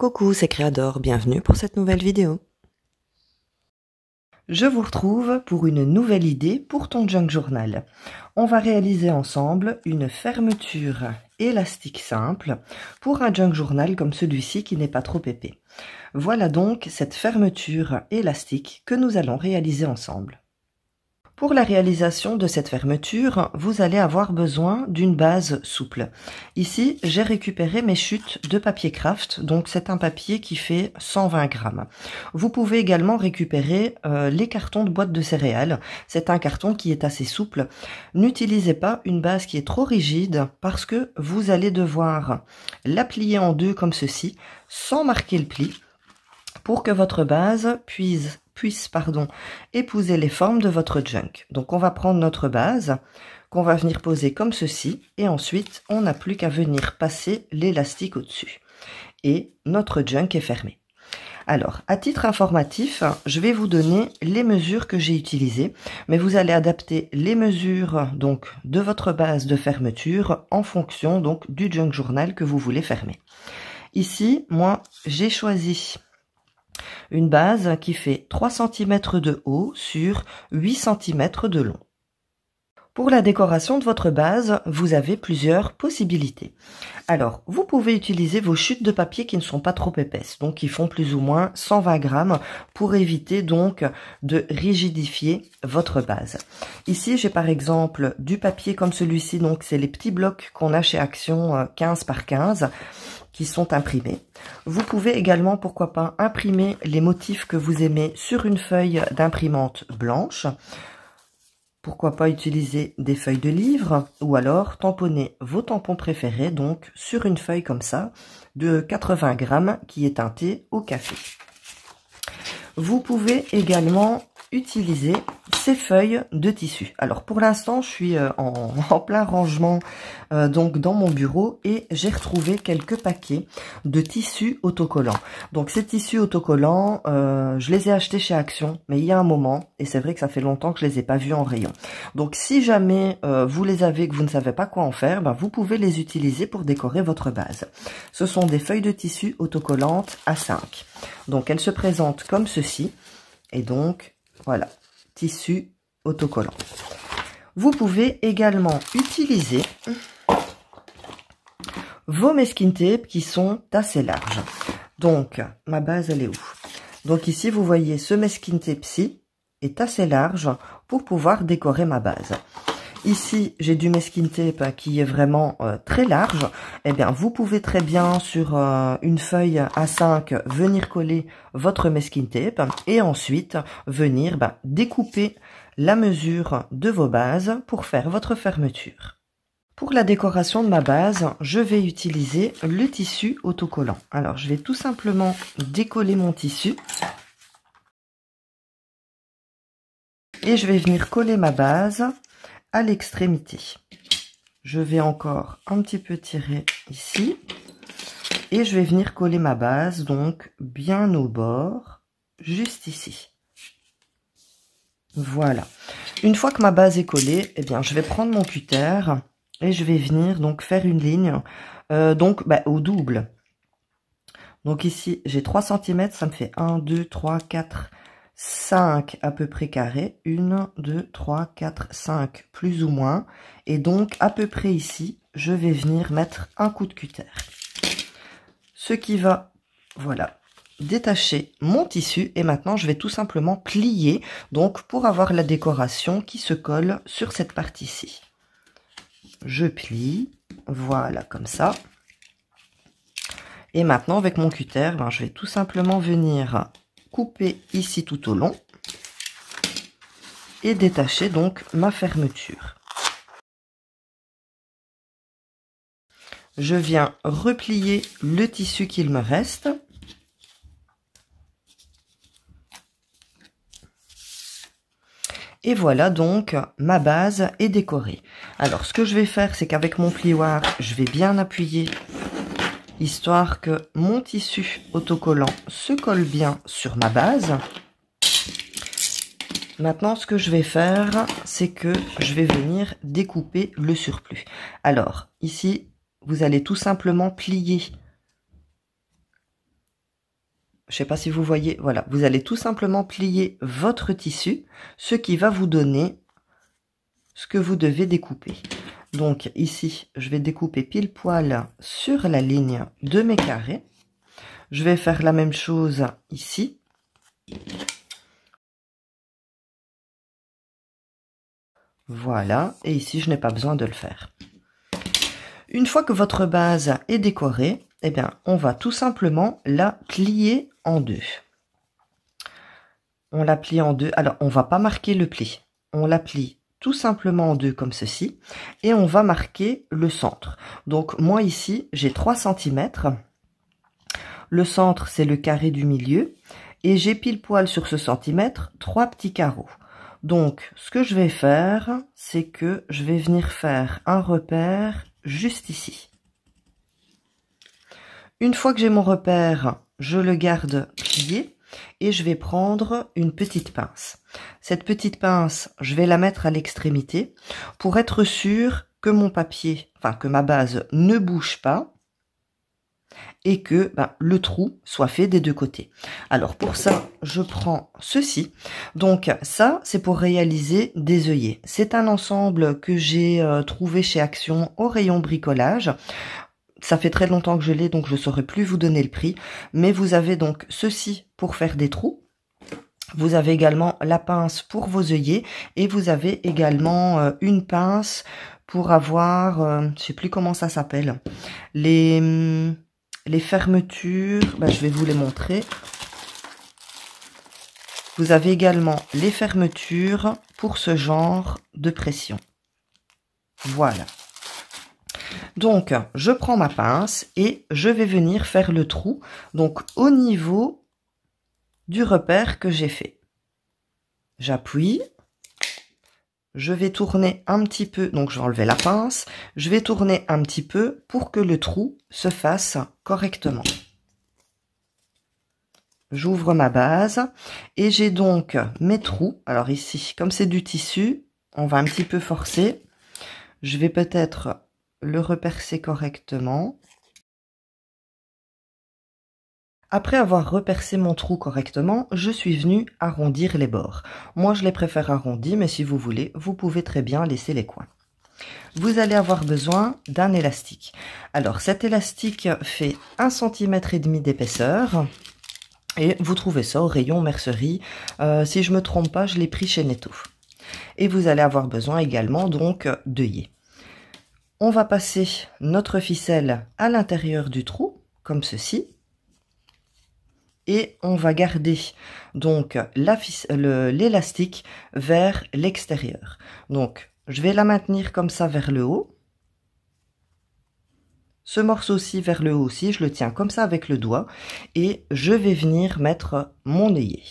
Coucou, c'est Créador, bienvenue pour cette nouvelle vidéo. Je vous retrouve pour une nouvelle idée pour ton junk journal. On va réaliser ensemble une fermeture élastique simple pour un junk journal comme celui-ci qui n'est pas trop épais. Voilà donc cette fermeture élastique que nous allons réaliser ensemble. Pour la réalisation de cette fermeture, vous allez avoir besoin d'une base souple. Ici, j'ai récupéré mes chutes de papier craft, donc c'est un papier qui fait 120 grammes. Vous pouvez également récupérer les cartons de boîte de céréales. C'est un carton qui est assez souple. N'utilisez pas une base qui est trop rigide parce que vous allez devoir la plier en deux comme ceci, sans marquer le pli, pour que votre base puisse épouser les formes de votre junk. Donc on va prendre notre base qu'on va venir poser comme ceci et ensuite on n'a plus qu'à venir passer l'élastique au-dessus et notre junk est fermé. Alors à titre informatif, je vais vous donner les mesures que j'ai utilisées, mais vous allez adapter les mesures donc de votre base de fermeture en fonction donc du junk journal que vous voulez fermer. Ici, moi j'ai choisi une base qui fait 3 cm de haut sur 8 cm de long. Pour la décoration de votre base, vous avez plusieurs possibilités. Alors, vous pouvez utiliser vos chutes de papier qui ne sont pas trop épaisses, donc qui font plus ou moins 120 grammes pour éviter donc de rigidifier votre base. Ici, j'ai par exemple du papier comme celui-ci, donc c'est les petits blocs qu'on a chez Action 15 par 15 qui sont imprimés. Vous pouvez également, pourquoi pas, imprimer les motifs que vous aimez sur une feuille d'imprimante blanche. Pourquoi pas utiliser des feuilles de livre ou alors tamponner vos tampons préférés donc sur une feuille comme ça de 80 grammes qui est teintée au café. Vous pouvez également utiliser ces feuilles de tissu. Alors pour l'instant je suis en plein rangement donc dans mon bureau et j'ai retrouvé quelques paquets de tissus autocollants. Donc ces tissus autocollants, je les ai achetés chez Action, mais il y a un moment, et c'est vrai que ça fait longtemps que je les ai pas vus en rayon. Donc si jamais vous les avez et que vous ne savez pas quoi en faire, ben, vous pouvez les utiliser pour décorer votre base. Ce sont des feuilles de tissu autocollantes A5. Donc elles se présentent comme ceci, et donc voilà, tissu autocollant. Vous pouvez également utiliser vos masking tape qui sont assez larges. Donc, ma base, elle est où? Donc ici, vous voyez, ce masking tape-ci est assez large pour pouvoir décorer ma base. Ici, j'ai du masking tape qui est vraiment très large. Eh bien, vous pouvez très bien sur une feuille A5 venir coller votre masking tape et ensuite venir découper la mesure de vos bases pour faire votre fermeture. Pour la décoration de ma base, je vais utiliser le tissu autocollant. Alors, je vais tout simplement décoller mon tissu et je vais venir coller ma base à l'extrémité. Je vais encore un petit peu tirer ici et je vais venir coller ma base donc bien au bord, juste ici. Voilà. Une fois que ma base est collée, eh bien je vais prendre mon cutter et je vais venir donc faire une ligne au double. Donc ici j'ai 3 cm, ça me fait 1, 2, 3, 4, 5 à peu près carrés, 1, 2, 3, 4, 5 plus ou moins, et donc à peu près ici, je vais venir mettre un coup de cutter. Ce qui va, voilà, détacher mon tissu, et maintenant je vais tout simplement plier, donc pour avoir la décoration qui se colle sur cette partie-ci. Je plie, voilà, comme ça. Et maintenant avec mon cutter, je vais tout simplement venir couper ici tout au long et détacher donc ma fermeture. Je viens replier le tissu qu'il me reste. Et voilà donc ma base est décorée. Alors ce que je vais faire, c'est qu'avec mon plioir, je vais bien appuyer histoire que mon tissu autocollant se colle bien sur ma base. Maintenant, ce que je vais faire, c'est que je vais venir découper le surplus. Alors, ici, vous allez tout simplement plier je sais pas si vous voyez, voilà, vous allez tout simplement plier votre tissu, ce qui va vous donner ce que vous devez découper. Donc ici, je vais découper pile poil sur la ligne de mes carrés. Je vais faire la même chose ici. Voilà, et ici, je n'ai pas besoin de le faire. Une fois que votre base est décorée, eh bien, on va tout simplement la plier en deux. On la plie en deux. Alors, on va pas marquer le pli. On la plie tout simplement en deux comme ceci. Et on va marquer le centre. Donc, moi ici, j'ai 3 cm. Le centre, c'est le carré du milieu. Et j'ai pile poil sur ce centimètre 3 petits carreaux. Donc, ce que je vais faire, c'est que je vais venir faire un repère juste ici. Une fois que j'ai mon repère, je le garde plié et je vais prendre une petite pince. Cette petite pince, je vais la mettre à l'extrémité pour être sûr que mon papier, enfin que ma base ne bouge pas et que le trou soit fait des deux côtés. Alors pour ça, je prends ceci. Donc ça, c'est pour réaliser des œillets. C'est un ensemble que j'ai trouvé chez Action au rayon bricolage. Ça fait très longtemps que je l'ai, donc je ne saurais plus vous donner le prix. Mais vous avez donc ceci pour faire des trous. Vous avez également la pince pour vos œillets. Et vous avez également une pince pour avoir, je sais plus comment ça s'appelle, les fermetures. Je vais vous les montrer. Vous avez également les fermetures pour ce genre de pression. Voilà. Donc, je prends ma pince et je vais venir faire le trou, donc au niveau du repère que j'ai fait. J'appuie, je vais tourner un petit peu, donc je vais enlever la pince, je vais tourner un petit peu pour que le trou se fasse correctement. J'ouvre ma base et j'ai donc mes trous. Alors ici, comme c'est du tissu, on va un petit peu forcer. Je vais peut-être le repercer correctement. Après avoir repercé mon trou correctement, je suis venue arrondir les bords. Moi, je les préfère arrondis, mais si vous voulez, vous pouvez très bien laisser les coins. Vous allez avoir besoin d'un élastique. Alors, cet élastique fait 1,5 cm d'épaisseur. Et vous trouvez ça au rayon mercerie. Si je me trompe pas, je l'ai pris chez Netto. Et vous allez avoir besoin également donc d'œillets. On va passer notre ficelle à l'intérieur du trou, comme ceci. Et on va garder donc l'élastique vers l'extérieur. Donc, je vais la maintenir comme ça vers le haut. Ce morceau-ci vers le haut aussi, je le tiens comme ça avec le doigt. Et je vais venir mettre mon œillet.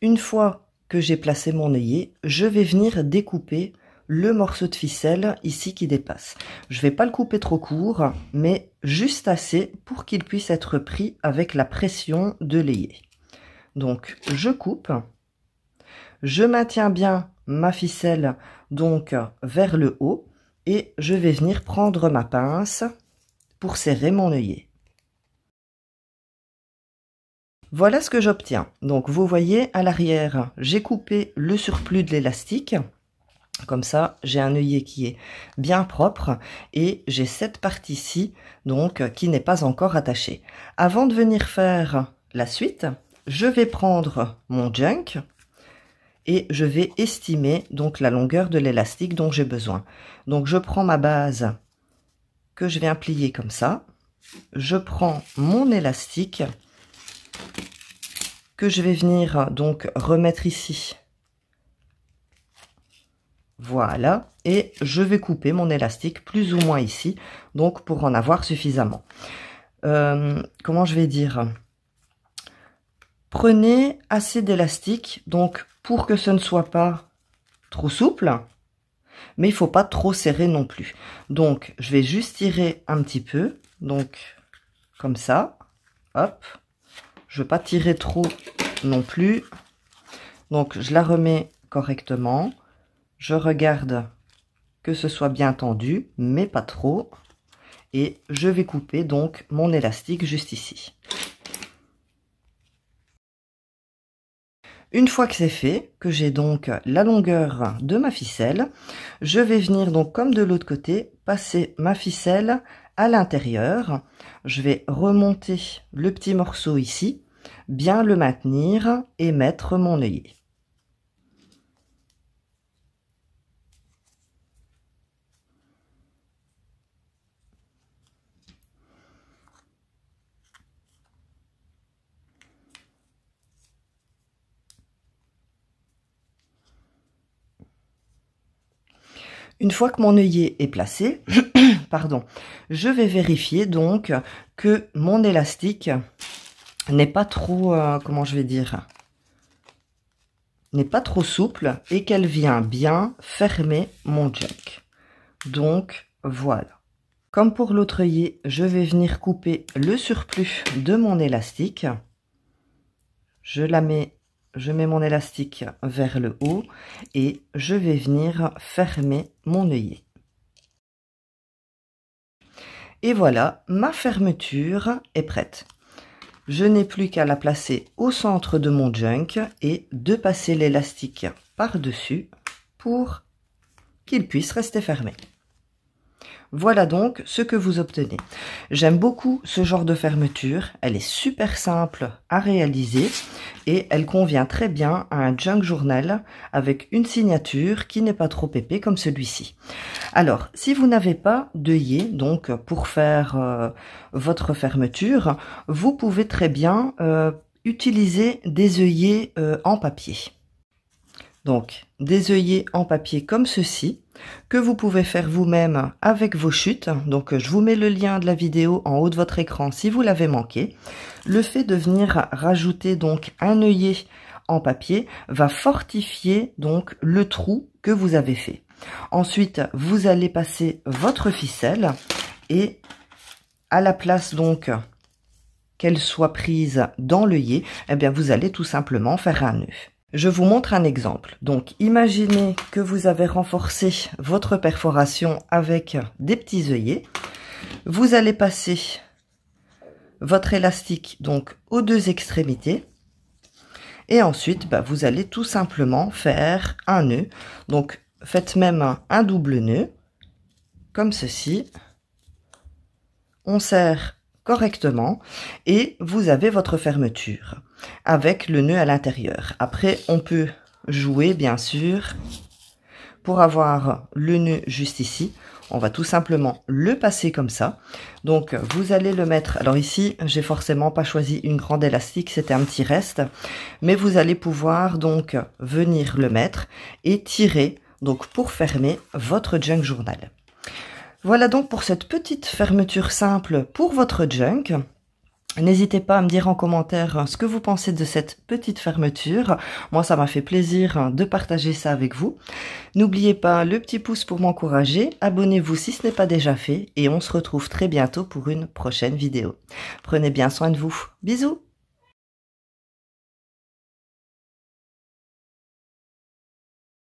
Une fois que j'ai placé mon œillet, je vais venir découper le morceau de ficelle ici qui dépasse. Je vais pas le couper trop court, mais juste assez pour qu'il puisse être pris avec la pression de l'œillet. Donc je coupe, je maintiens bien ma ficelle donc vers le haut et je vais venir prendre ma pince pour serrer mon œillet. Voilà ce que j'obtiens. Donc vous voyez à l'arrière, j'ai coupé le surplus de l'élastique. Comme ça, j'ai un œillet qui est bien propre et j'ai cette partie-ci donc qui n'est pas encore attachée. Avant de venir faire la suite, je vais prendre mon junk et je vais estimer donc la longueur de l'élastique dont j'ai besoin. Donc je prends ma base que je viens plier comme ça. Je prends mon élastique que je vais venir donc remettre ici. Voilà, et je vais couper mon élastique plus ou moins ici, donc pour en avoir suffisamment. Comment je vais dire? Prenez assez d'élastique, donc pour que ce ne soit pas trop souple, mais il ne faut pas trop serrer non plus. Donc, je vais juste tirer un petit peu, donc comme ça, hop. Je ne veux pas tirer trop non plus, donc je la remets correctement. Je regarde que ce soit bien tendu, mais pas trop. et je vais couper donc mon élastique juste ici. Une fois que c'est fait, que j'ai donc la longueur de ma ficelle, je vais venir donc comme de l'autre côté, passer ma ficelle à l'intérieur. Je vais remonter le petit morceau ici, bien le maintenir et mettre mon œillet. Une fois que mon œillet est placé, pardon, je vais vérifier donc que mon élastique n'est pas trop, comment je vais dire, n'est pas trop souple et qu'elle vient bien fermer mon junk. Donc voilà. Comme pour l'autre œillet, je vais venir couper le surplus de mon élastique. Je mets mon élastique vers le haut et je vais venir fermer mon œillet. Et voilà, ma fermeture est prête. Je n'ai plus qu'à la placer au centre de mon junk et de passer l'élastique par-dessus pour qu'il puisse rester fermé. Voilà donc ce que vous obtenez. J'aime beaucoup ce genre de fermeture, elle est super simple à réaliser et elle convient très bien à un junk journal avec une signature qui n'est pas trop épais comme celui-ci. Alors, si vous n'avez pas d'œillet, donc pour faire votre fermeture, vous pouvez très bien utiliser des œillets en papier. Donc, des œillets en papier comme ceci, que vous pouvez faire vous-même avec vos chutes. Donc, je vous mets le lien de la vidéo en haut de votre écran si vous l'avez manqué. Le fait de venir rajouter donc un œillet en papier va fortifier donc le trou que vous avez fait. Ensuite, vous allez passer votre ficelle et à la place donc qu'elle soit prise dans l'œillet, eh bien vous allez tout simplement faire un nœud. Je vous montre un exemple. Donc, imaginez que vous avez renforcé votre perforation avec des petits œillets. Vous allez passer votre élastique donc aux deux extrémités. Et ensuite, vous allez tout simplement faire un nœud. Donc, faites même un double nœud, comme ceci. On serre correctement et vous avez votre fermeture avec le nœud à l'intérieur. Après, on peut jouer bien sûr pour avoir le nœud juste ici. On va tout simplement le passer comme ça. Donc vous allez le mettre, alors ici j'ai forcément pas choisi une grande élastique, c'était un petit reste, mais vous allez pouvoir donc venir le mettre et tirer donc pour fermer votre junk journal. Voilà donc pour cette petite fermeture simple pour votre junk. N'hésitez pas à me dire en commentaire ce que vous pensez de cette petite fermeture. Moi, ça m'a fait plaisir de partager ça avec vous. N'oubliez pas le petit pouce pour m'encourager. Abonnez-vous si ce n'est pas déjà fait. Et on se retrouve très bientôt pour une prochaine vidéo. Prenez bien soin de vous. Bisous!